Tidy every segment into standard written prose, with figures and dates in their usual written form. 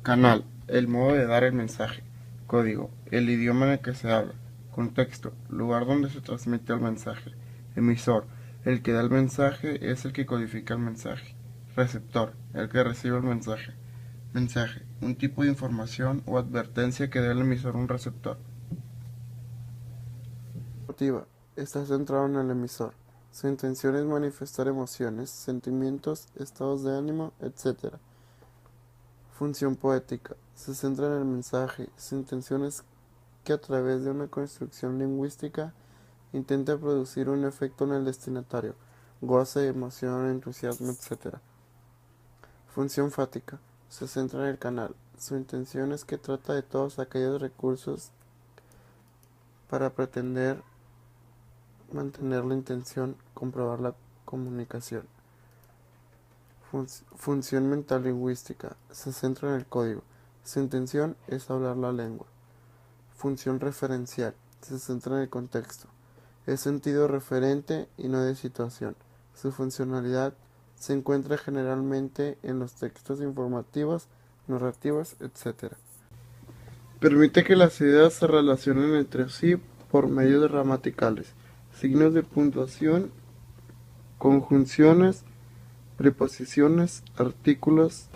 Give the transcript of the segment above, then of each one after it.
Canal, el modo de dar el mensaje. Código, el idioma en el que se habla. Contexto, lugar donde se transmite el mensaje. Emisor, el que da el mensaje es el que codifica el mensaje. Receptor, el que recibe el mensaje. Mensaje, un tipo de información o advertencia que da el emisor a un receptor. Emotiva. Está centrado en el emisor. Su intención es manifestar emociones, sentimientos, estados de ánimo, etc. Función poética. Se centra en el mensaje. Su intención es que a través de una construcción lingüística intente producir un efecto en el destinatario, goce, emoción, entusiasmo, etc. Función fática. Se centra en el canal. Su intención es que trata de todos aquellos recursos para pretender mantener la intención, comprobar la comunicación. Función mental lingüística. Se centra en el código. Su intención es hablar la lengua. Función referencial. Se centra en el contexto. Es sentido referente y no de situación. Su funcionalidad se encuentra generalmente en los textos informativos, narrativos, etc. Permite que las ideas se relacionen entre sí por medio de gramaticales, signos de puntuación, conjunciones, preposiciones, artículos,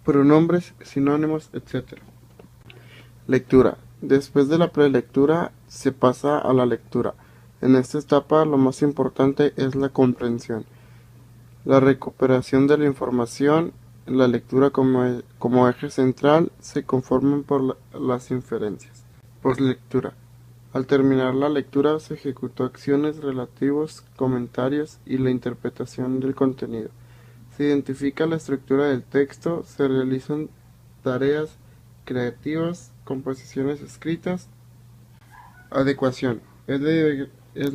pronombres, sinónimos, etc. Lectura. Después de la prelectura se pasa a la lectura. En esta etapa lo más importante es la comprensión, la recuperación de la información. La lectura como eje central se conforman por las inferencias. Postlectura. Al terminar la lectura se ejecutó acciones relativos, comentarios y la interpretación del contenido. Se identifica la estructura del texto, se realizan tareas creativas, composiciones escritas. Adecuación. Es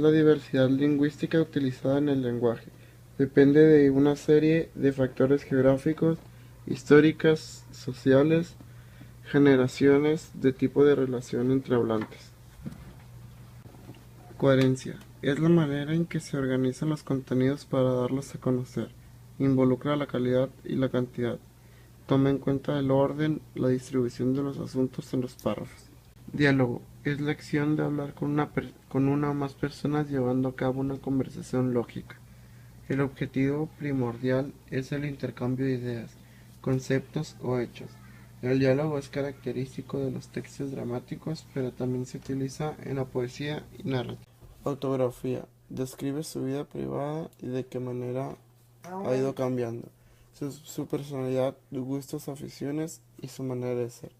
la diversidad lingüística utilizada en el lenguaje. Depende de una serie de factores geográficos, históricas, sociales, generaciones, de tipo de relación entre hablantes. Coherencia. Es la manera en que se organizan los contenidos para darlos a conocer. Involucra la calidad y la cantidad. Toma en cuenta el orden, la distribución de los asuntos en los párrafos. Diálogo. Es la acción de hablar con una o más personas llevando a cabo una conversación lógica. El objetivo primordial es el intercambio de ideas, conceptos o hechos. El diálogo es característico de los textos dramáticos, pero también se utiliza en la poesía y narrativa. Autografía. Describe su vida privada y de qué manera ha ido cambiando. Su personalidad, gustos, aficiones y su manera de ser.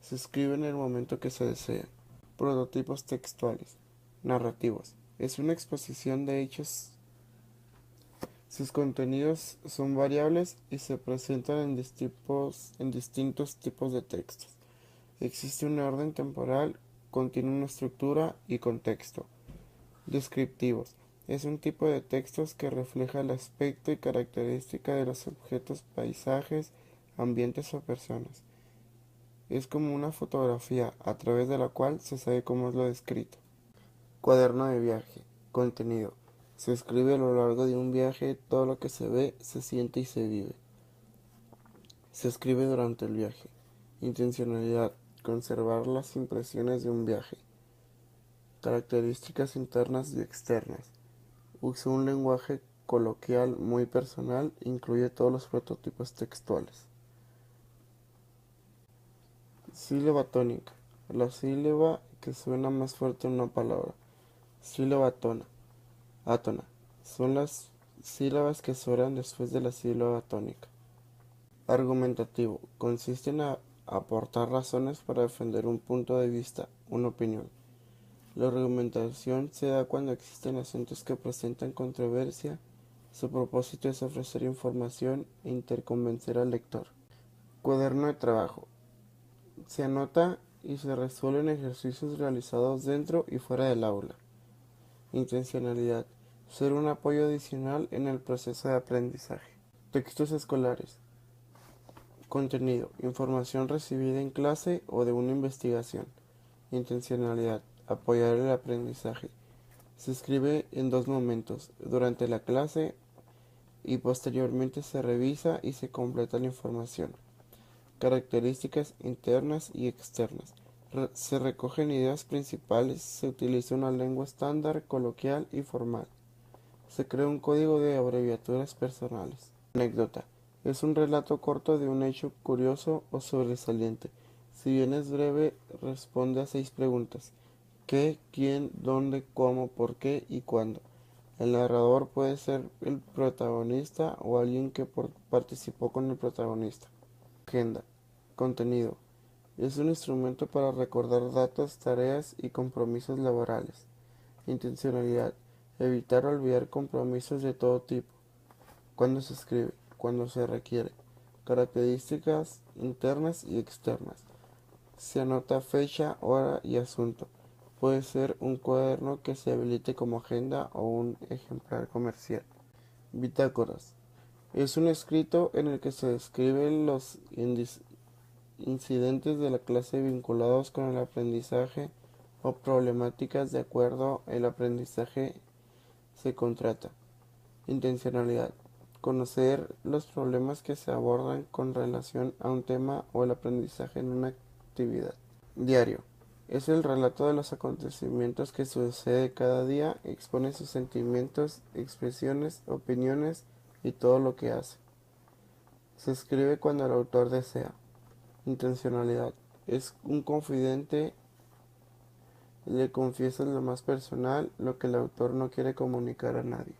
Se escribe en el momento que se desea. Prototipos textuales. Narrativos. Es una exposición de hechos. Sus contenidos son variables y se presentan en distintos tipos de textos. Existe un orden temporal, contiene una estructura y contexto. Descriptivos. Es un tipo de textos que refleja el aspecto y característica de los objetos, paisajes, ambientes o personas. Es como una fotografía a través de la cual se sabe cómo es lo descrito. Cuaderno de viaje. Contenido. Se escribe a lo largo de un viaje todo lo que se ve, se siente y se vive. Se escribe durante el viaje. Intencionalidad. Conservar las impresiones de un viaje. Características internas y externas. Usa un lenguaje coloquial muy personal, incluye todos los prototipos textuales. Sílaba tónica. La sílaba que suena más fuerte en una palabra. Sílaba átona. Son las sílabas que suenan después de la sílaba tónica. Argumentativo. Consiste en aportar razones para defender un punto de vista, una opinión. La argumentación se da cuando existen asuntos que presentan controversia. Su propósito es ofrecer información e interconvencer al lector. Cuaderno de trabajo. Se anota y se resuelven ejercicios realizados dentro y fuera del aula. Intencionalidad. Ser un apoyo adicional en el proceso de aprendizaje. Textos escolares. Contenido. Información recibida en clase o de una investigación. Intencionalidad. Apoyar el aprendizaje. Se escribe en dos momentos, durante la clase y posteriormente se revisa y se completa la información. Características internas y externas. Se recogen ideas principales, se utiliza una lengua estándar, coloquial y formal. Se crea un código de abreviaturas personales. Anécdota. Es un relato corto de un hecho curioso o sobresaliente. Si bien es breve, responde a 6 preguntas: ¿qué, quién, dónde, cómo, por qué y cuándo? El narrador puede ser el protagonista o alguien que participó con el protagonista. Agenda. Contenido. Es un instrumento para recordar datos, tareas y compromisos laborales. Intencionalidad. Evitar olvidar compromisos de todo tipo. Cuando se escribe, cuando se requiere. Características internas y externas. Se anota fecha, hora y asunto. Puede ser un cuaderno que se habilite como agenda o un ejemplar comercial. Bitácoras. Es un escrito en el que se describen los incidentes de la clase vinculados con el aprendizaje o problemáticas de acuerdo el aprendizaje se contrata. Intencionalidad. Conocer los problemas que se abordan con relación a un tema o el aprendizaje en una actividad. Diario. Es el relato de los acontecimientos que sucede cada día, expone sus sentimientos, expresiones, opiniones y todo lo que hace. Se escribe cuando el autor desea. Intencionalidad. Es un confidente, le confiesa lo más personal, lo que el autor no quiere comunicar a nadie.